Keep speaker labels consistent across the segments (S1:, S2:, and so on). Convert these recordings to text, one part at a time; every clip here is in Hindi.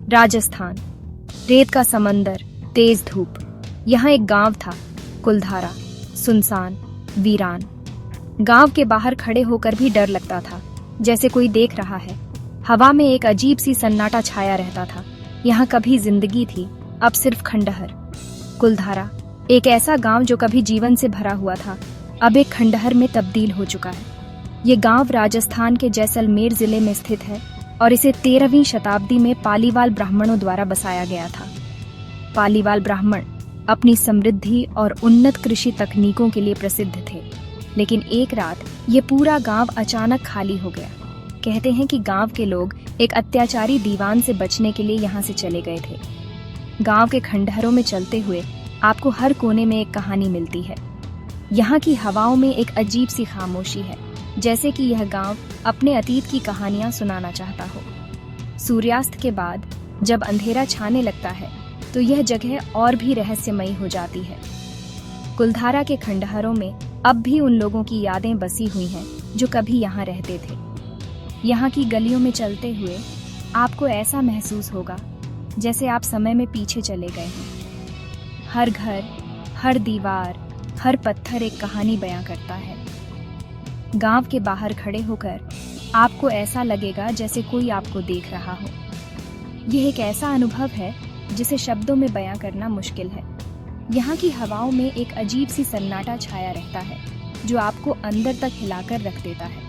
S1: राजस्थान, रेत का समंदर, तेज धूप। यहाँ एक गांव था, कुलधारा, सुनसान, वीरान। गांव के बाहर खड़े होकर भी डर लगता था, जैसे कोई देख रहा है। हवा में एक अजीब सी सन्नाटा छाया रहता था। यहाँ कभी जिंदगी थी, अब सिर्फ खंडहर। कुलधारा, एक ऐसा गांव जो कभी जीवन से भरा हुआ था, अब एक खंडहर में तब्दील हो चुका है। ये गांव राजस्थान के जैसलमेर जिले में स्थित है और इसे 13वीं शताब्दी में पालीवाल ब्राह्मणों द्वारा बसाया गया था। पालीवाल ब्राह्मण अपनी समृद्धि और उन्नत कृषि तकनीकों के लिए प्रसिद्ध थे, लेकिन एक रात ये पूरा गांव अचानक खाली हो गया। कहते हैं कि गांव के लोग एक अत्याचारी दीवान से बचने के लिए यहाँ से चले गए थे। गांव के खंडहरों में चलते हुए आपको हर कोने में एक कहानी मिलती है। यहाँ की हवाओं में एक अजीब सी खामोशी है, जैसे कि यह गांव अपने अतीत की कहानियां सुनाना चाहता हो। सूर्यास्त के बाद जब अंधेरा छाने लगता है तो यह जगह और भी रहस्यमयी हो जाती है। कुलधारा के खंडहरों में अब भी उन लोगों की यादें बसी हुई हैं जो कभी यहाँ रहते थे। यहाँ की गलियों में चलते हुए आपको ऐसा महसूस होगा जैसे आप समय में पीछे चले गए हैं। हर घर, हर दीवार, हर पत्थर एक कहानी बयां करता है। गांव के बाहर खड़े होकर आपको ऐसा लगेगा जैसे कोई आपको देख रहा हो। यह एक ऐसा अनुभव है जिसे शब्दों में बयां करना मुश्किल है। यहाँ की हवाओं में एक अजीब सी सन्नाटा छाया रहता है जो आपको अंदर तक हिलाकर रख देता है।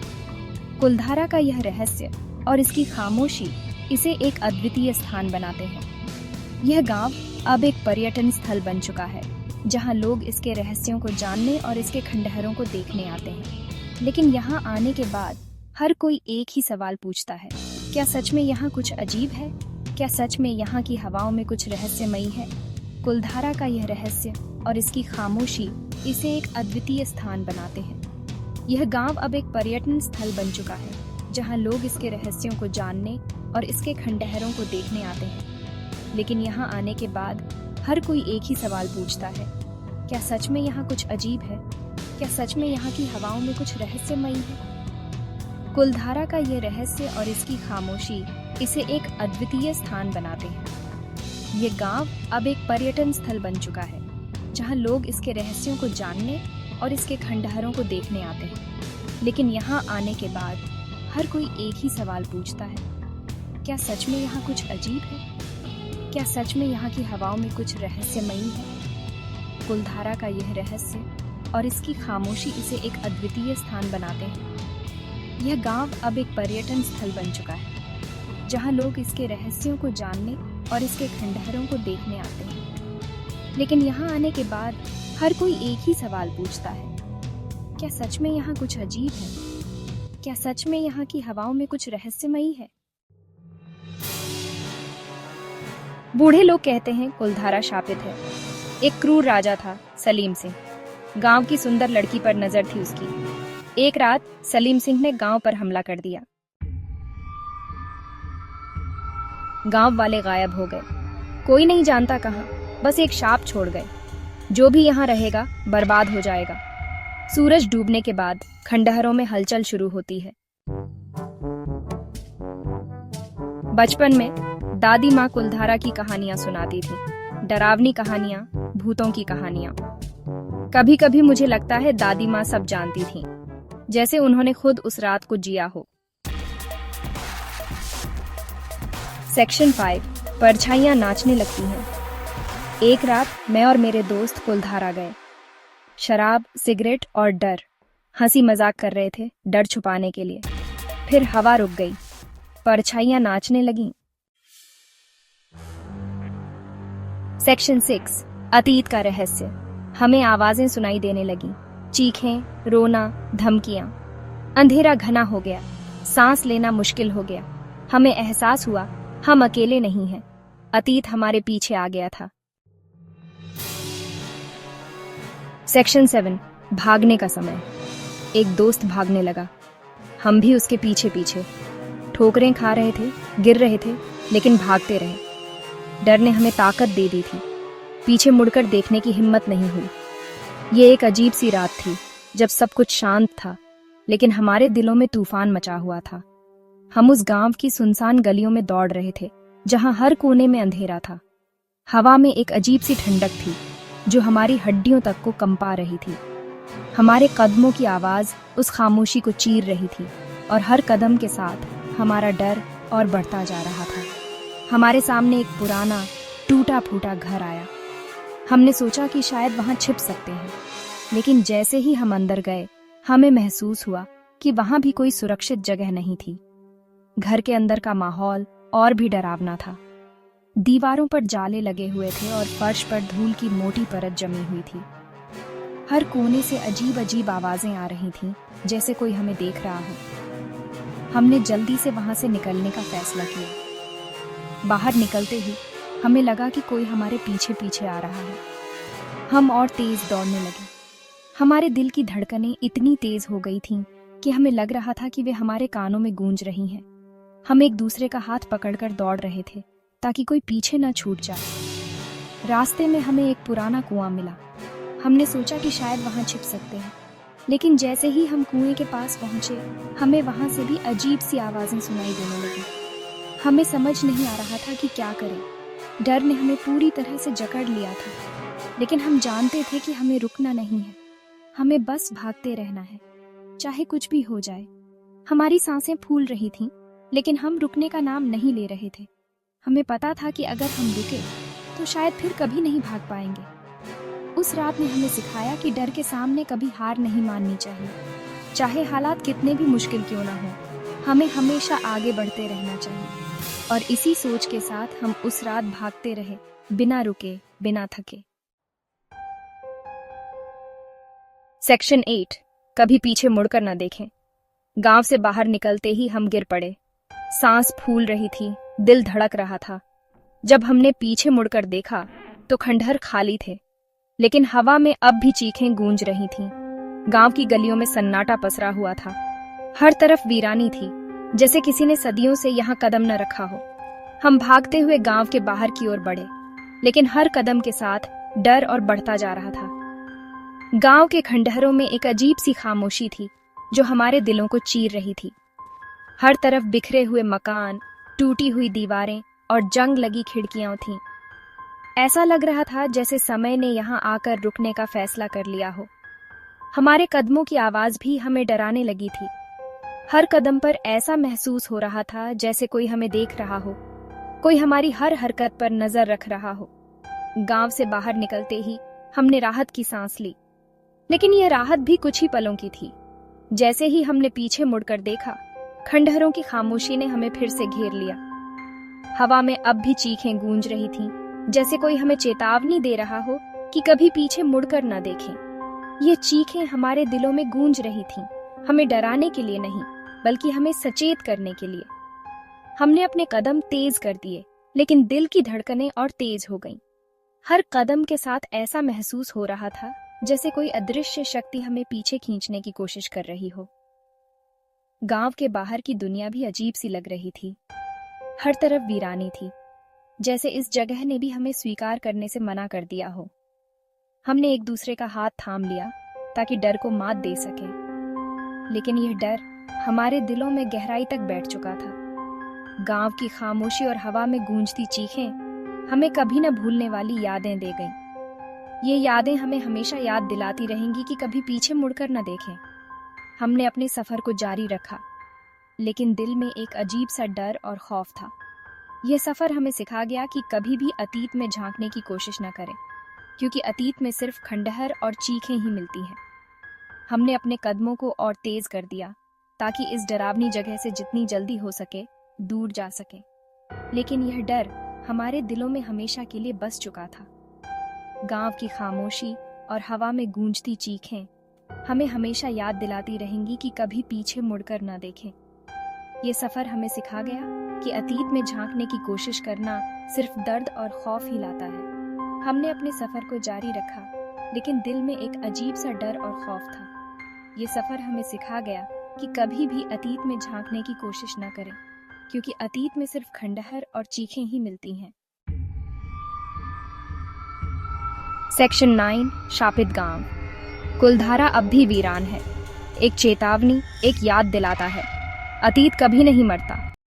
S1: कुलधारा का यह रहस्य और इसकी खामोशी इसे एक अद्वितीय स्थान बनाते हैं। यह गांव अब एक पर्यटन स्थल बन चुका है, जहां लोग इसके रहस्यों को जानने और इसके खंडहरों को देखने आते हैं। लेकिन यहाँ आने के बाद हर कोई एक ही सवाल पूछता है, क्या सच में यहाँ कुछ अजीब है? क्या सच में यहाँ की हवाओं में कुछ रहस्यमयी है? कुलधारा का यह रहस्य और इसकी खामोशी इसे एक अद्वितीय स्थान बनाते हैं। यह गांव अब एक पर्यटन स्थल बन चुका है, जहाँ लोग इसके रहस्यों को जानने और इसके खंडहरों को देखने आते हैं। लेकिन यहाँ आने के बाद हर कोई एक ही सवाल पूछता है, क्या सच में यहाँ कुछ अजीब है? क्या सच में यहाँ की हवाओं में कुछ रहस्यमयी है? कुलधारा का ये रहस्य और इसकी खामोशी इसे एक अद्वितीय स्थान बनाते हैं। ये गांव अब एक पर्यटन स्थल बन चुका है, जहां लोग इसके रहस्यों को जानने और इसके खंडहरों को देखने आते हैं। लेकिन यहाँ आने के बाद हर कोई एक ही सवाल पूछता है, क्या सच में यहाँ कुछ अजीब है? क्या सच में यहाँ की हवाओं में कुछ रहस्यमयी है? कुलधारा का यह रहस्य और इसकी खामोशी इसे एक अद्वितीय स्थान बनाते हैं। यह गांव अब एक पर्यटन स्थल बन चुका है, जहां लोग इसके रहस्यों को जानने और इसके खंडहरों को देखने आते हैं। लेकिन यहाँ आने के बाद हर कोई एक ही सवाल पूछता है, क्या सच में यहाँ कुछ अजीब है? क्या सच में यहाँ की हवाओं में कुछ रहस्यमयी है? बूढ़े लोग कहते हैं कुलधारा शापित है। एक क्रूर राजा था, सलीम सिंह। गांव की सुंदर लड़की पर नजर थी उसकी। एक रात सलीम सिंह ने गांव पर हमला कर दिया। गांव वाले गायब हो गए, कोई नहीं जानता कहां, बस एक शाप छोड़ गए, जो भी यहाँ रहेगा बर्बाद हो जाएगा। सूरज डूबने के बाद खंडहरों में हलचल शुरू होती है। बचपन में दादी माँ कुलधारा की कहानियां सुनाती थी, डरावनी कहानियां, भूतों की कहानियां। कभी कभी मुझे लगता है दादी माँ सब जानती थीं, जैसे उन्होंने खुद उस रात को जिया हो। सेक्शन 5, परछाइयां नाचने लगती हैं। एक रात मैं और मेरे दोस्त कुलधारा गए। शराब, सिगरेट और डर, हंसी मजाक कर रहे थे, डर छुपाने के लिए। फिर हवा रुक गई, परछाइयां नाचने लगीं। सेक्शन 6, अतीत का रहस्य। हमें आवाजें सुनाई देने लगीं, चीखें, रोना, धमकियां। अंधेरा घना हो गया, सांस लेना मुश्किल हो गया। हमें एहसास हुआ हम अकेले नहीं हैं, अतीत हमारे पीछे आ गया था। सेक्शन 7, भागने का समय। एक दोस्त भागने लगा, हम भी उसके पीछे पीछे। ठोकरें खा रहे थे, गिर रहे थे, लेकिन भागते रहे। डर ने हमें ताकत दे दी थी, पीछे मुड़कर देखने की हिम्मत नहीं हुई। ये एक अजीब सी रात थी, जब सब कुछ शांत था, लेकिन हमारे दिलों में तूफान मचा हुआ था। हम उस गांव की सुनसान गलियों में दौड़ रहे थे, जहां हर कोने में अंधेरा था। हवा में एक अजीब सी ठंडक थी जो हमारी हड्डियों तक को कंपा रही थी। हमारे कदमों की आवाज उस खामोशी को चीर रही थी और हर कदम के साथ हमारा डर और बढ़ता जा रहा था। हमारे सामने एक पुराना टूटा फूटा घर आया। हमने सोचा कि शायद वहां छिप सकते हैं, लेकिन जैसे ही हम अंदर गए हमें महसूस हुआ कि वहां भी कोई सुरक्षित जगह नहीं थी। घर के अंदर का माहौल और भी डरावना था। दीवारों पर जाले लगे हुए थे और फर्श पर धूल की मोटी परत जमी हुई थी। हर कोने से अजीब अजीब आवाजें आ रही थीं, जैसे कोई हमें देख रहा हो। हमने जल्दी से वहां से निकलने का फैसला किया। बाहर निकलते ही हमें लगा कि कोई हमारे पीछे पीछे आ रहा है। हम और तेज दौड़ने लगे। हमारे दिल की धड़कनें इतनी तेज हो गई थीं कि हमें लग रहा था कि वे हमारे कानों में गूंज रही हैं। हम एक दूसरे का हाथ पकड़कर दौड़ रहे थे ताकि कोई पीछे न छूट जाए। रास्ते में हमें एक पुराना कुआं मिला। हमने सोचा कि शायद वहां छिप सकते हैं, लेकिन जैसे ही हम कुएं के पास पहुंचे हमें वहां से भी अजीब सी आवाजें सुनाई देने लगी। हमें समझ नहीं आ रहा था कि क्या करें। डर ने हमें पूरी तरह से जकड़ लिया था, लेकिन हम जानते थे कि हमें रुकना नहीं है। हमें बस भागते रहना है, चाहे कुछ भी हो जाए। हमारी सांसें फूल रही थीं, लेकिन हम रुकने का नाम नहीं ले रहे थे। हमें पता था कि अगर हम रुके तो शायद फिर कभी नहीं भाग पाएंगे। उस रात ने हमें सिखाया कि डर के सामने कभी हार नहीं माननी चाहिए। चाहे हालात कितने भी मुश्किल क्यों ना हो, हमें हमेशा आगे बढ़ते रहना चाहिए। और इसी सोच के साथ हम उस रात भागते रहे, बिना रुके, बिना थके। सेक्शन 8, कभी पीछे मुड़कर न देखें। गांव से बाहर निकलते ही हम गिर पड़े। सांस फूल रही थी, दिल धड़क रहा था। जब हमने पीछे मुड़कर देखा तो खंडहर खाली थे, लेकिन हवा में अब भी चीखें गूंज रही थीं। गांव की गलियों में सन्नाटा पसरा हुआ था। हर तरफ वीरानी थी, जैसे किसी ने सदियों से यहाँ कदम न रखा हो। हम भागते हुए गांव के बाहर की ओर बढ़े, लेकिन हर कदम के साथ डर और बढ़ता जा रहा था। गांव के खंडहरों में एक अजीब सी खामोशी थी जो हमारे दिलों को चीर रही थी। हर तरफ बिखरे हुए मकान, टूटी हुई दीवारें और जंग लगी खिड़कियां थीं। ऐसा लग रहा था जैसे समय ने यहाँ आकर रुकने का फैसला कर लिया हो। हमारे कदमों की आवाज भी हमें डराने लगी थी। हर कदम पर ऐसा महसूस हो रहा था जैसे कोई हमें देख रहा हो, कोई हमारी हर हरकत पर नजर रख रहा हो। गांव से बाहर निकलते ही हमने राहत की सांस ली, लेकिन यह राहत भी कुछ ही पलों की थी। जैसे ही हमने पीछे मुड़कर देखा, खंडहरों की खामोशी ने हमें फिर से घेर लिया। हवा में अब भी चीखें गूंज रही थीं, जैसे कोई हमें चेतावनी दे रहा हो कि कभी पीछे मुड़कर न देखें। ये चीखें हमारे दिलों में गूंज रही थीं, हमें डराने के लिए नहीं, बल्कि हमें सचेत करने के लिए। हमने अपने कदम तेज कर दिए, लेकिन दिल की धड़कनें और तेज हो गईं। हर कदम के साथ ऐसा महसूस हो रहा था जैसे कोई अदृश्य शक्ति हमें पीछे खींचने की कोशिश कर रही हो। गांव के बाहर की दुनिया भी अजीब सी लग रही थी। हर तरफ वीरानी थी, जैसे इस जगह ने भी हमें स्वीकार करने से मना कर दिया हो। हमने एक दूसरे का हाथ थाम लिया ताकि डर को मात दे सके, लेकिन यह डर हमारे दिलों में गहराई तक बैठ चुका था। गांव की खामोशी और हवा में गूंजती चीखें हमें कभी न भूलने वाली यादें दे गईं। ये यादें हमें हमेशा याद दिलाती रहेंगी कि कभी पीछे मुड़कर न देखें। हमने अपने सफर को जारी रखा, लेकिन दिल में एक अजीब सा डर और खौफ था। यह सफर हमें सिखा गया कि कभी भी अतीत में झांकने की कोशिश न करें, क्योंकि अतीत में सिर्फ खंडहर और चीखें ही मिलती हैं। हमने अपने कदमों को और तेज कर दिया ताकि इस डरावनी जगह से जितनी जल्दी हो सके दूर जा सके, लेकिन यह डर हमारे दिलों में हमेशा के लिए बस चुका था। गांव की खामोशी और हवा में गूंजती चीखें हमें हमेशा याद दिलाती रहेंगी कि कभी पीछे मुड़कर न देखें। ये सफर हमें सिखा गया कि अतीत में झांकने की कोशिश करना सिर्फ दर्द और खौफ ही लाता है। हमने अपने सफर को जारी रखा, लेकिन दिल में एक अजीब सा डर और खौफ था। ये सफर हमें सिखा गया कि कभी भी अतीत में झांकने की कोशिश न करें, क्योंकि अतीत में सिर्फ खंडहर और चीखें ही मिलती हैं। सेक्शन 9, शापित गांव। कुलधारा अब भी वीरान है। एक चेतावनी, एक याद दिलाता है, अतीत कभी नहीं मरता,